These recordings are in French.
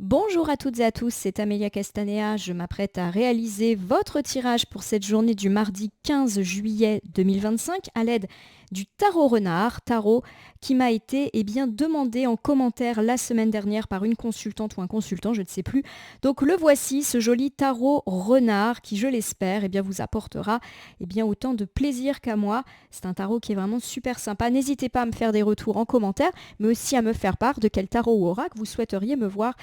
Bonjour à toutes et à tous, c'est Amélia Castanea. Je m'apprête à réaliser votre tirage pour cette journée du mardi 15 juillet 2025 à l'aide du tarot renard, tarot qui m'a été demandé en commentaire la semaine dernière par une consultante ou un consultant, je ne sais plus. Donc le voici, ce joli tarot renard qui, je l'espère, vous apportera autant de plaisir qu'à moi. C'est un tarot qui est vraiment super sympa. N'hésitez pas à me faire des retours en commentaire, mais aussi à me faire part de quel tarot ou oracle vous souhaiteriez me voir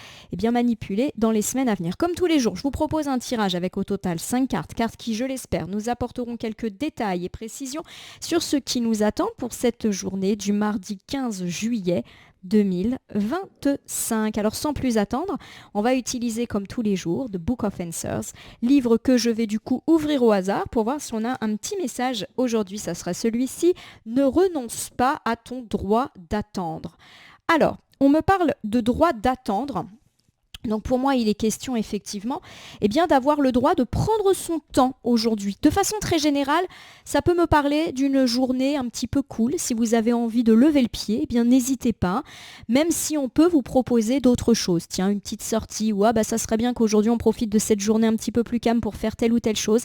manipuler dans les semaines à venir. Comme tous les jours, je vous propose un tirage avec au total 5 cartes qui, je l'espère, nous apporteront quelques détails et précisions sur ce qui nous attend pour cette journée du mardi 15 juillet 2025. Alors sans plus attendre, on va utiliser comme tous les jours The Book of Answers, livre que je vais du coup ouvrir au hasard pour voir si on a un petit message aujourd'hui. Ça sera celui-ci: ne renonce pas à ton droit d'attendre. Alors, on me parle de droit d'attendre. Donc pour moi, il est question effectivement d'avoir le droit de prendre son temps aujourd'hui. De façon très générale, ça peut me parler d'une journée un petit peu cool. Si vous avez envie de lever le pied, n'hésitez pas. Même si on peut vous proposer d'autres choses. Tiens, une petite sortie ou ça serait bien qu'aujourd'hui on profite de cette journée un petit peu plus calme pour faire telle ou telle chose.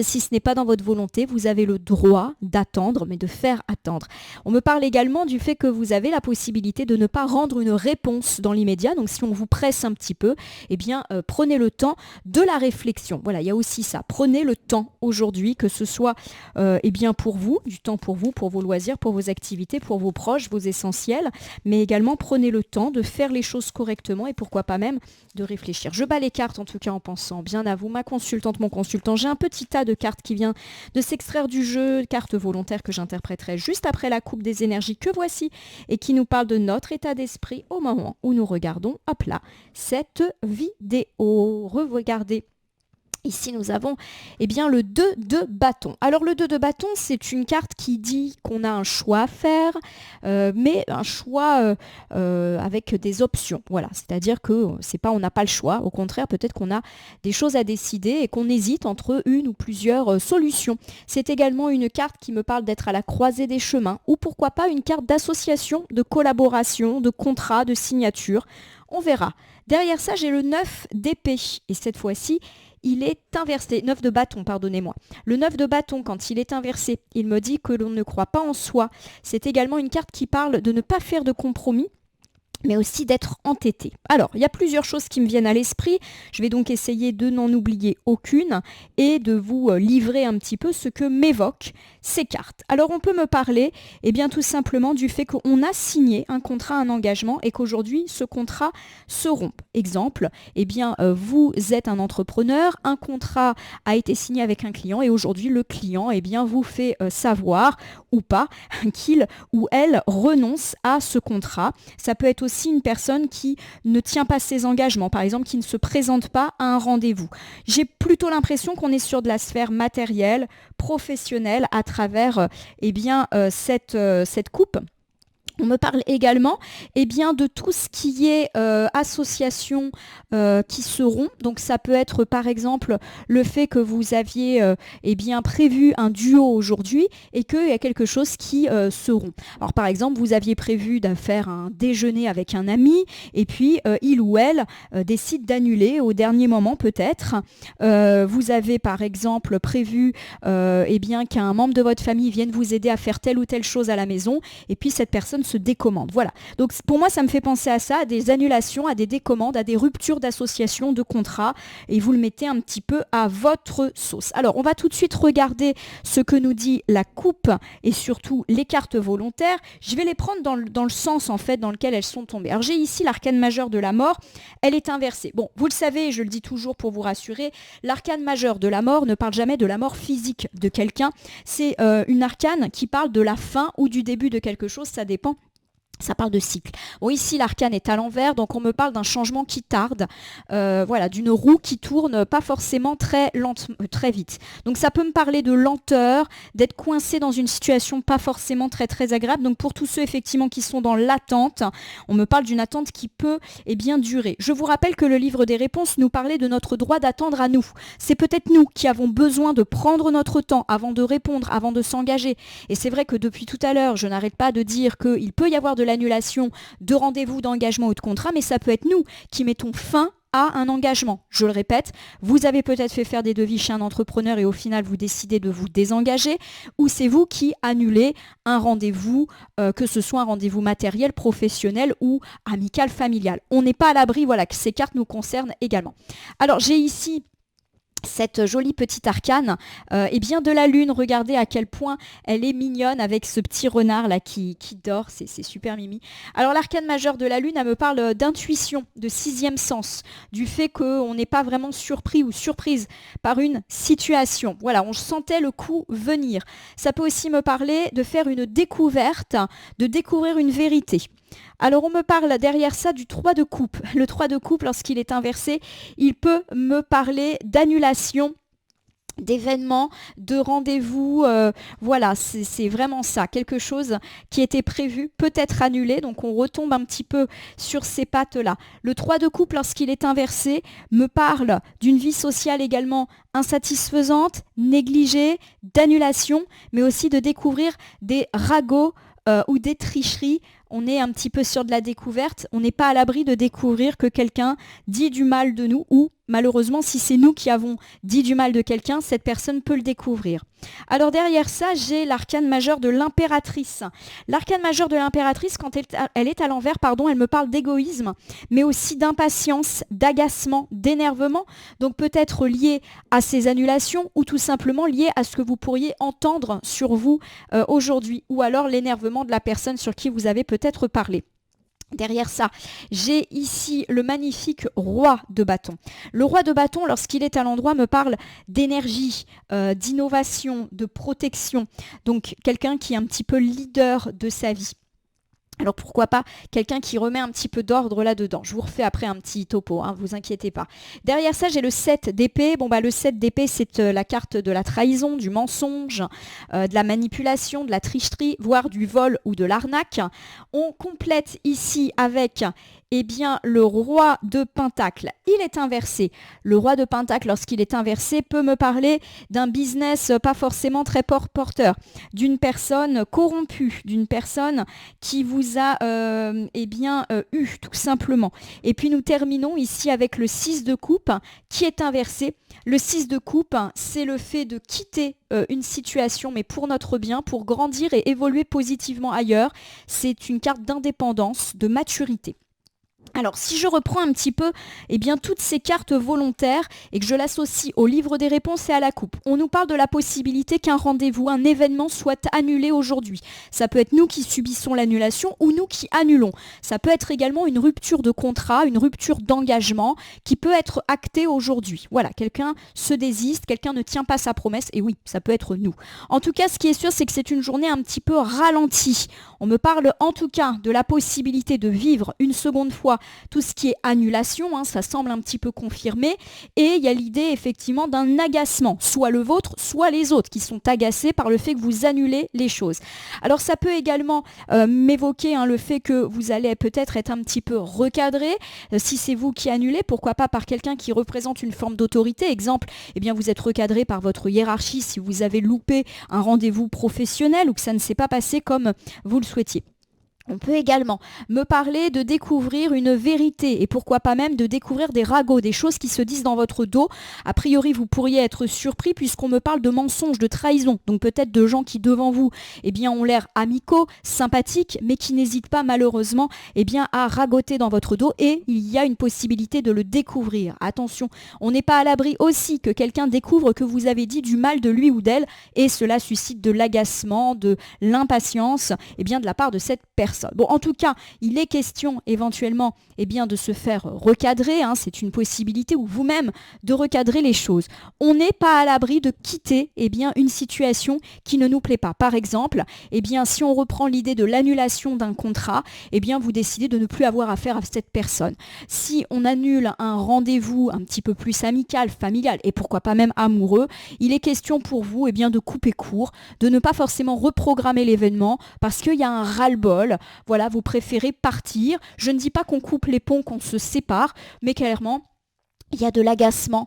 Si ce n'est pas dans votre volonté, vous avez le droit d'attendre, mais de faire attendre. On me parle également du fait que vous avez la possibilité de ne pas rendre une réponse dans l'immédiat. Donc si on vous presse un petit peu, prenez le temps de la réflexion. Voilà, il y a aussi ça. Prenez le temps aujourd'hui, que ce soit pour vous, du temps pour vous, pour vos loisirs, pour vos activités, pour vos proches, vos essentiels, mais également prenez le temps de faire les choses correctement et pourquoi pas même de réfléchir. Je bats les cartes en tout cas en pensant bien à vous, ma consultante, mon consultant. J'ai un petit tas de cartes qui vient de s'extraire du jeu, cartes volontaires que j'interpréterai juste après la coupe des énergies que voici et qui nous parle de notre état d'esprit au moment où nous regardons, hop là, cette vidéo. Regardez. Ici, nous avons le 2 de bâton. Alors, le 2 de bâton, c'est une carte qui dit qu'on a un choix à faire, mais un choix avec des options. Voilà, c'est-à-dire que c'est pas on n'a pas le choix. Au contraire, peut-être qu'on a des choses à décider et qu'on hésite entre une ou plusieurs solutions. C'est également une carte qui me parle d'être à la croisée des chemins ou pourquoi pas une carte d'association, de collaboration, de contrat, de signature. On verra. Derrière ça, j'ai le 9 d'épée. Et cette fois-ci, il est inversé. 9 de bâton, pardonnez-moi. Le 9 de bâton, quand il est inversé, il me dit que l'on ne croit pas en soi. C'est également une carte qui parle de ne pas faire de compromis, mais aussi d'être entêté. Alors, il y a plusieurs choses qui me viennent à l'esprit. Je vais donc essayer de n'en oublier aucune et de vous livrer un petit peu ce que m'évoquent ces cartes. Alors, on peut me parler tout simplement du fait qu'on a signé un contrat, un engagement et qu'aujourd'hui, ce contrat se rompt. Exemple, vous êtes un entrepreneur, un contrat a été signé avec un client et aujourd'hui, le client vous fait savoir ou pas qu'il ou elle renonce à ce contrat. Ça peut être aussi une personne qui ne tient pas ses engagements, par exemple qui ne se présente pas à un rendez-vous. J'ai plutôt l'impression qu'on est sur de la sphère matérielle, professionnelle à travers cette coupe. On me parle également de tout ce qui est association qui seront. Donc ça peut être par exemple le fait que vous aviez prévu un duo aujourd'hui et qu'il y a quelque chose qui seront. Alors par exemple, vous aviez prévu de faire un déjeuner avec un ami et puis il ou elle décide d'annuler au dernier moment peut-être. Vous avez par exemple prévu qu'un membre de votre famille vienne vous aider à faire telle ou telle chose à la maison et puis cette personne se décommande. Voilà. Donc pour moi, ça me fait penser à ça, à des annulations, à des décommandes, à des ruptures d'association, de contrats, et vous le mettez un petit peu à votre sauce. Alors, on va tout de suite regarder ce que nous dit la coupe et surtout les cartes volontaires. Je vais les prendre dans le sens en fait dans lequel elles sont tombées. Alors, j'ai ici l'arcane majeure de la mort. Elle est inversée. Bon, vous le savez, je le dis toujours pour vous rassurer, l'arcane majeure de la mort ne parle jamais de la mort physique de quelqu'un. C'est une arcane qui parle de la fin ou du début de quelque chose, ça dépend. Ça parle de cycle. Bon, ici, l'arcane est à l'envers, donc on me parle d'un changement qui tarde, d'une roue qui tourne pas forcément très vite. Donc ça peut me parler de lenteur, d'être coincé dans une situation pas forcément très très agréable. Donc pour tous ceux effectivement qui sont dans l'attente, on me parle d'une attente qui peut durer. Je vous rappelle que le livre des réponses nous parlait de notre droit d'attendre à nous. C'est peut-être nous qui avons besoin de prendre notre temps avant de répondre, avant de s'engager. Et c'est vrai que depuis tout à l'heure, je n'arrête pas de dire qu'il peut y avoir de l'annulation de rendez-vous, d'engagement ou de contrat, mais ça peut être nous qui mettons fin à un engagement. Je le répète, vous avez peut-être fait faire des devis chez un entrepreneur et au final vous décidez de vous désengager, ou c'est vous qui annulez un rendez-vous, que ce soit un rendez-vous matériel, professionnel ou amical, familial. On n'est pas à l'abri, voilà, que ces cartes nous concernent également. Alors j'ai ici cette jolie petite arcane de la lune. Regardez à quel point elle est mignonne avec ce petit renard là qui dort, c'est super mimi. Alors l'arcane majeure de la lune, elle me parle d'intuition, de sixième sens, du fait qu'on n'est pas vraiment surpris ou surprise par une situation. Voilà, on sentait le coup venir. Ça peut aussi me parler de faire une découverte, de découvrir une vérité. Alors on me parle derrière ça du 3 de coupe. Le 3 de coupe, lorsqu'il est inversé, il peut me parler d'annulation, d'événements, de rendez-vous, voilà, c'est vraiment ça, quelque chose qui était prévu peut être annulé, donc on retombe un petit peu sur ces pattes-là. Le 3 de coupe, lorsqu'il est inversé, me parle d'une vie sociale également insatisfaisante, négligée, d'annulation, mais aussi de découvrir des ragots ou des tricheries. On est un petit peu sur de la découverte, on n'est pas à l'abri de découvrir que quelqu'un dit du mal de nous ou malheureusement si c'est nous qui avons dit du mal de quelqu'un, cette personne peut le découvrir. Alors derrière ça, j'ai l'arcane majeure de l'impératrice. L'arcane majeure de l'impératrice, quand elle est à l'envers, elle me parle d'égoïsme, mais aussi d'impatience, d'agacement, d'énervement, donc peut-être lié à ces annulations ou tout simplement lié à ce que vous pourriez entendre sur vous aujourd'hui, ou alors l'énervement de la personne sur qui vous avez peut-être parlé. Derrière ça, j'ai ici le magnifique roi de bâton. Le roi de bâton, lorsqu'il est à l'endroit, me parle d'énergie, d'innovation, de protection. Donc quelqu'un qui est un petit peu leader de sa vie. Alors pourquoi pas quelqu'un qui remet un petit peu d'ordre là-dedans. Je vous refais après un petit topo, hein, vous inquiétez pas. Derrière ça, j'ai le 7 d'épée. Le 7 d'épée, c'est la carte de la trahison, du mensonge, de la manipulation, de la tricherie, voire du vol ou de l'arnaque. On complète ici avec le roi de pentacle. Il est inversé. Le roi de pentacle, lorsqu'il est inversé, peut me parler d'un business pas forcément très porteur, d'une personne corrompue, d'une personne qui vous a eu, tout simplement. Et puis nous terminons ici avec le 6 de coupe qui est inversé. Le 6 de coupe, c'est le fait de quitter une situation, mais pour notre bien, pour grandir et évoluer positivement ailleurs. C'est une carte d'indépendance, de maturité. Alors, si je reprends un petit peu toutes ces cartes volontaires et que je l'associe au livre des réponses et à la coupe, on nous parle de la possibilité qu'un rendez-vous, un événement soit annulé aujourd'hui. Ça peut être nous qui subissons l'annulation ou nous qui annulons. Ça peut être également une rupture de contrat, une rupture d'engagement qui peut être actée aujourd'hui. Voilà, quelqu'un se désiste, quelqu'un ne tient pas sa promesse et oui, ça peut être nous. En tout cas, ce qui est sûr, c'est que c'est une journée un petit peu ralentie. On me parle en tout cas de la possibilité de vivre une seconde fois tout ce qui est annulation, ça semble un petit peu confirmé, et il y a l'idée effectivement d'un agacement, soit le vôtre, soit les autres qui sont agacés par le fait que vous annulez les choses. Alors ça peut également m'évoquer le fait que vous allez peut-être être un petit peu recadré, si c'est vous qui annulez, pourquoi pas par quelqu'un qui représente une forme d'autorité, exemple, vous êtes recadré par votre hiérarchie si vous avez loupé un rendez-vous professionnel ou que ça ne s'est pas passé comme vous le souhaitiez. On peut également me parler de découvrir une vérité et pourquoi pas même de découvrir des ragots, des choses qui se disent dans votre dos. A priori, vous pourriez être surpris puisqu'on me parle de mensonges, de trahison. Donc peut-être de gens qui devant vous ont l'air amicaux, sympathiques, mais qui n'hésitent pas malheureusement à ragoter dans votre dos et il y a une possibilité de le découvrir. Attention, on n'est pas à l'abri aussi que quelqu'un découvre que vous avez dit du mal de lui ou d'elle et cela suscite de l'agacement, de l'impatience de la part de cette personne. Bon, en tout cas, il est question éventuellement de se faire recadrer, c'est une possibilité, ou vous-même de recadrer les choses. On n'est pas à l'abri de quitter une situation qui ne nous plaît pas. Par exemple, si on reprend l'idée de l'annulation d'un contrat, vous décidez de ne plus avoir affaire à cette personne. Si on annule un rendez-vous un petit peu plus amical, familial et pourquoi pas même amoureux, il est question pour vous de couper court, de ne pas forcément reprogrammer l'événement parce qu'il y a un ras-le-bol. Voilà, vous préférez partir. Je ne dis pas qu'on coupe les ponts, qu'on se sépare, mais clairement, il y a de l'agacement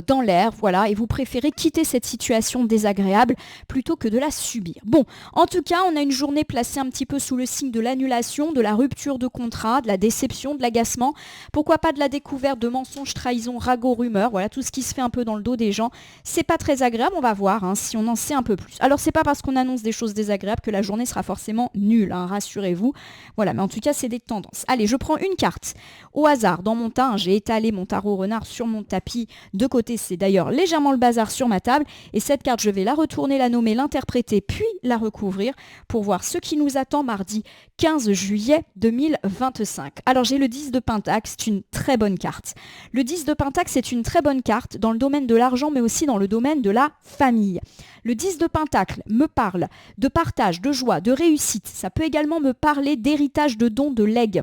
dans l'air, voilà, et vous préférez quitter cette situation désagréable plutôt que de la subir. Bon, en tout cas, on a une journée placée un petit peu sous le signe de l'annulation, de la rupture de contrat, de la déception, de l'agacement, pourquoi pas de la découverte de mensonges, trahisons, ragots, rumeurs, voilà, tout ce qui se fait un peu dans le dos des gens. C'est pas très agréable, on va voir hein, si on en sait un peu plus. Alors, c'est pas parce qu'on annonce des choses désagréables que la journée sera forcément nulle, hein, rassurez-vous. Voilà, mais en tout cas, c'est des tendances. Allez, je prends une carte au hasard dans mon tas, hein, j'ai étalé mon tarot renard sur mon tapis de côté, c'est d'ailleurs légèrement le bazar sur ma table, et cette carte je vais la retourner, la nommer, l'interpréter puis la recouvrir pour voir ce qui nous attend mardi 15 juillet 2025. Alors j'ai le 10 de Pentacle, c'est une très bonne carte. Le 10 de Pentacle, c'est une très bonne carte dans le domaine de l'argent mais aussi dans le domaine de la famille. Le 10 de Pentacle me parle de partage, de joie, de réussite. Ça peut également me parler d'héritage, de dons, de legs,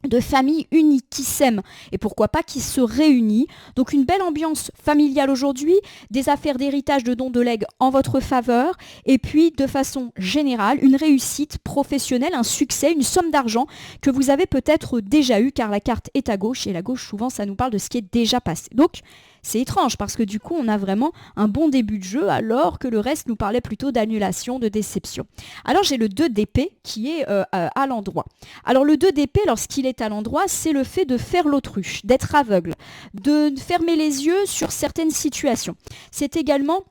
de famille unie qui s'aime et pourquoi pas qui se réunit. Donc une belle ambiance familiale aujourd'hui, des affaires d'héritage, de dons, de legs en votre faveur et puis de façon générale une réussite professionnelle, un succès, une somme d'argent que vous avez peut-être déjà eu car la carte est à gauche et la gauche souvent ça nous parle de ce qui est déjà passé. Donc c'est étrange parce que du coup on a vraiment un bon début de jeu alors que le reste nous parlait plutôt d'annulation, de déception. Alors j'ai le 2 d'épée qui est à l'endroit. Alors le 2 d'épée lorsqu'il est à l'endroit c'est le fait de faire l'autruche, d'être aveugle, de fermer les yeux sur certaines situations. C'est également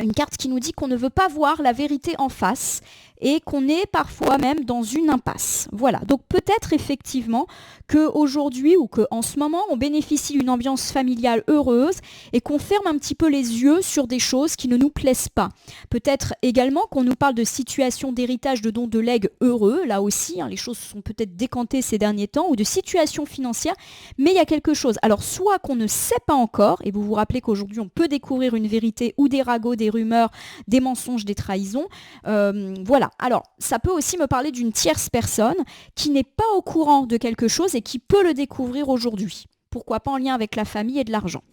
une carte qui nous dit qu'on ne veut pas voir la vérité en face et qu'on est parfois même dans une impasse. Voilà, donc peut-être effectivement qu'aujourd'hui ou qu'en ce moment, on bénéficie d'une ambiance familiale heureuse et qu'on ferme un petit peu les yeux sur des choses qui ne nous plaisent pas. Peut-être également qu'on nous parle de situations d'héritage, de dons, de legs heureux, là aussi, hein, les choses sont peut-être décantées ces derniers temps, ou de situations financières, mais il y a quelque chose. Alors soit qu'on ne sait pas encore, et vous vous rappelez qu'aujourd'hui on peut découvrir une vérité ou des ragots, des rumeurs, des mensonges, des trahisons, voilà. Alors, ça peut aussi me parler d'une tierce personne qui n'est pas au courant de quelque chose et qui peut le découvrir aujourd'hui. Pourquoi pas en lien avec la famille et de l'argent.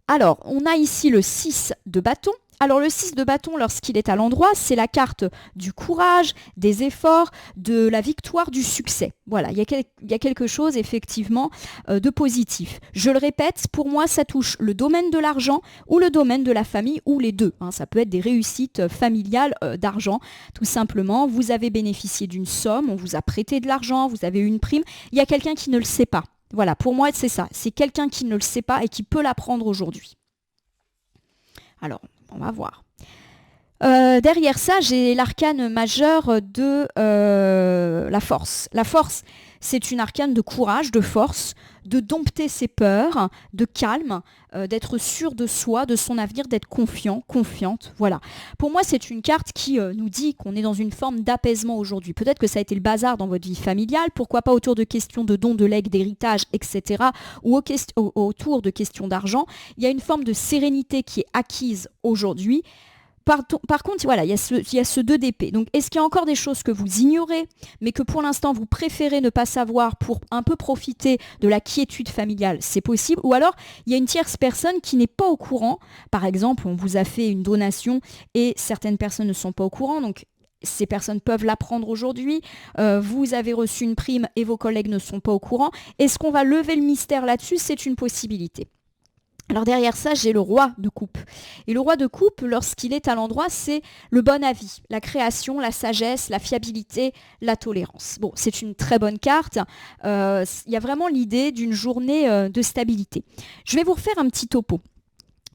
Alors, on a ici le 6 de bâton. Alors le 6 de bâton, lorsqu'il est à l'endroit, c'est la carte du courage, des efforts, de la victoire, du succès. Voilà, il y a quelque chose effectivement de positif. Je le répète, pour moi, ça touche le domaine de l'argent ou le domaine de la famille ou les deux. Hein. Ça peut être des réussites familiales d'argent. Tout simplement, vous avez bénéficié d'une somme, on vous a prêté de l'argent, vous avez eu une prime. Il y a quelqu'un qui ne le sait pas. Voilà, pour moi, c'est ça. C'est quelqu'un qui ne le sait pas et qui peut l'apprendre aujourd'hui. Alors, on va voir. Derrière ça, j'ai l'arcane majeur de la force. La force, c'est une arcane de courage, de force, de dompter ses peurs, de calme, d'être sûr de soi, de son avenir, d'être confiant, confiante. Voilà. Pour moi, c'est une carte qui nous dit qu'on est dans une forme d'apaisement aujourd'hui. Peut-être que ça a été le bazar dans votre vie familiale, pourquoi pas autour de questions de dons, de legs, d'héritage, etc. ou autour de questions d'argent. Il y a une forme de sérénité qui est acquise aujourd'hui. Par contre, voilà, il y a ce 2 d'épée. Donc, est-ce qu'il y a encore des choses que vous ignorez, mais que pour l'instant, vous préférez ne pas savoir pour un peu profiter de la quiétude familiale? C'est possible. Ou alors, il y a une tierce personne qui n'est pas au courant. Par exemple, on vous a fait une donation et certaines personnes ne sont pas au courant. Donc, ces personnes peuvent l'apprendre aujourd'hui. Vous avez reçu une prime et vos collègues ne sont pas au courant. Est-ce qu'on va lever le mystère là-dessus? C'est une possibilité. Alors derrière ça, j'ai le roi de coupe. Et le roi de coupe, lorsqu'il est à l'endroit, c'est le bon avis, la création, la sagesse, la fiabilité, la tolérance. Bon, c'est une très bonne carte. Il y a vraiment l'idée d'une journée de stabilité. Je vais vous refaire un petit topo.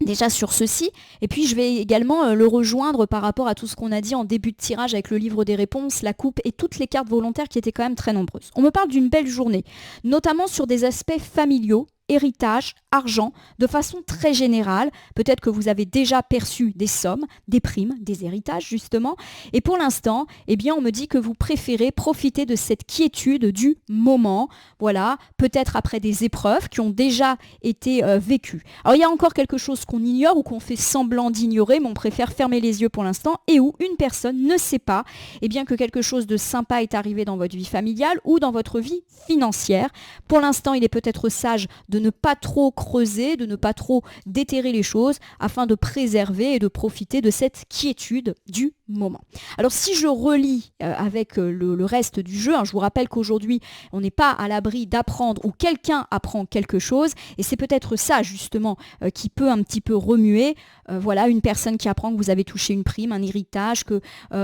Déjà sur ceci, et puis je vais également le rejoindre par rapport à tout ce qu'on a dit en début de tirage avec le livre des réponses, la coupe et toutes les cartes volontaires qui étaient quand même très nombreuses. On me parle d'une belle journée, notamment sur des aspects familiaux, héritage, argent, de façon très générale. Peut-être que vous avez déjà perçu des sommes, des primes, des héritages justement. Et pour l'instant, eh bien, on me dit que vous préférez profiter de cette quiétude du moment. Voilà, peut-être après des épreuves qui ont déjà été vécues. Alors il y a encore quelque chose qu'on ignore ou qu'on fait semblant d'ignorer, mais on préfère fermer les yeux pour l'instant, et où une personne ne sait pas eh bien, que quelque chose de sympa est arrivé dans votre vie familiale ou dans votre vie financière. Pour l'instant, il est peut-être sage de ne pas trop creuser, de ne pas trop déterrer les choses afin de préserver et de profiter de cette quiétude du moment. Alors si je relis avec le reste du jeu, je vous rappelle qu'aujourd'hui on n'est pas à l'abri d'apprendre ou quelqu'un apprend quelque chose et c'est peut-être ça justement qui peut un petit peu remuer. Voilà, une personne qui apprend que vous avez touché une prime, un héritage, que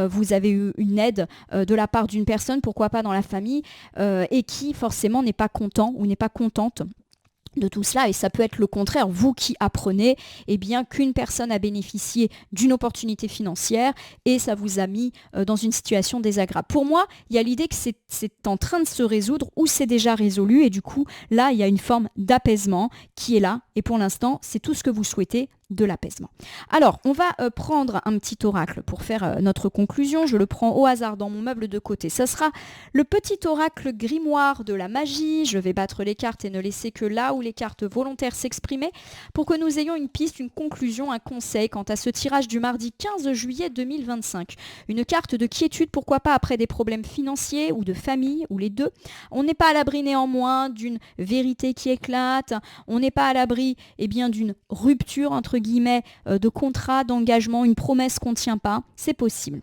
vous avez eu une aide de la part d'une personne, pourquoi pas dans la famille, et qui forcément n'est pas content ou n'est pas contente de tout cela, et ça peut être le contraire, vous qui apprenez bien qu'une personne a bénéficié d'une opportunité financière et ça vous a mis dans une situation désagréable. Pour moi, il y a l'idée que c'est en train de se résoudre ou c'est déjà résolu et du coup, là, il y a une forme d'apaisement qui est là et pour l'instant, c'est tout ce que vous souhaitez, de l'apaisement. Alors, on va prendre un petit oracle pour faire notre conclusion. Je le prends au hasard dans mon meuble de côté. Ça sera le petit oracle grimoire de la magie. Je vais battre les cartes et ne laisser que là où les cartes volontaires s'exprimer pour que nous ayons une piste, une conclusion, un conseil quant à ce tirage du mardi 15 juillet 2025. Une carte de quiétude, pourquoi pas après des problèmes financiers ou de famille ou les deux. On n'est pas à l'abri néanmoins d'une vérité qui éclate. On n'est pas à l'abri d'une rupture entre guillemets de contrat, d'engagement, une promesse qu'on ne tient pas, c'est possible.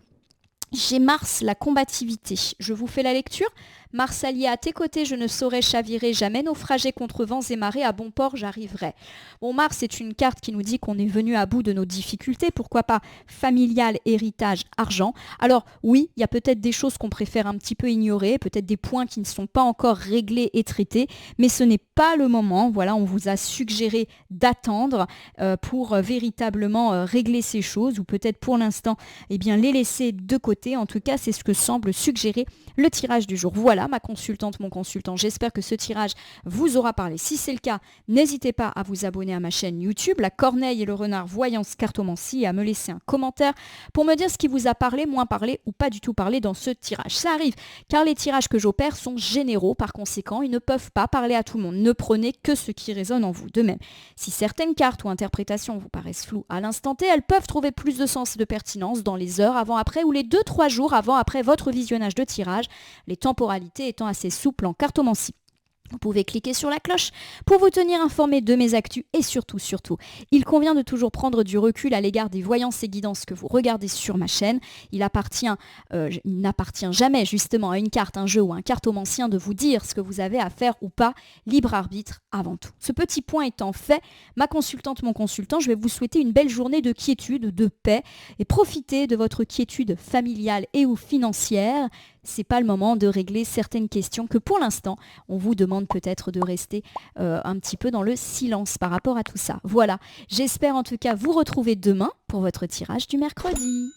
J'ai Mars, la combativité. Je vous fais la lecture. Mars allié à tes côtés, je ne saurais chavirer, jamais naufrager contre vents et marées, à bon port j'arriverai. Bon, Mars est une carte qui nous dit qu'on est venu à bout de nos difficultés, pourquoi pas familial, héritage, argent. Alors oui, il y a peut-être des choses qu'on préfère un petit peu ignorer, peut-être des points qui ne sont pas encore réglés et traités, mais ce n'est pas le moment. Voilà, on vous a suggéré d'attendre pour véritablement régler ces choses, ou peut-être pour l'instant, les laisser de côté. En tout cas, c'est ce que semble suggérer le tirage du jour. Voilà, ma consultante, mon consultant, j'espère que ce tirage vous aura parlé. Si c'est le cas, n'hésitez pas à vous abonner à ma chaîne YouTube, La Corneille et le Renard Voyance Cartomancie, et à me laisser un commentaire pour me dire ce qui vous a parlé, moins parlé ou pas du tout parlé dans ce tirage. Ça arrive, car les tirages que j'opère sont généraux, par conséquent, ils ne peuvent pas parler à tout le monde. Ne prenez que ce qui résonne en vous. De même, si certaines cartes ou interprétations vous paraissent floues à l'instant T, elles peuvent trouver plus de sens et de pertinence dans les heures avant-après ou les 2-3 jours avant-après votre visionnage de tirage, les temporalités étant assez souples en cartomancie. Vous pouvez cliquer sur la cloche pour vous tenir informé de mes actus et surtout, il convient de toujours prendre du recul à l'égard des voyances et guidances que vous regardez sur ma chaîne. Il n'appartient jamais justement à une carte, un jeu ou un cartomancien de vous dire ce que vous avez à faire ou pas. Libre arbitre avant tout. Ce petit point étant fait, ma consultante, mon consultant, je vais vous souhaiter une belle journée de quiétude, de paix et profitez de votre quiétude familiale et ou financière. C'est pas le moment de régler certaines questions que pour l'instant, on vous demande peut-être de rester un petit peu dans le silence par rapport à tout ça. Voilà, j'espère en tout cas vous retrouver demain pour votre tirage du mercredi.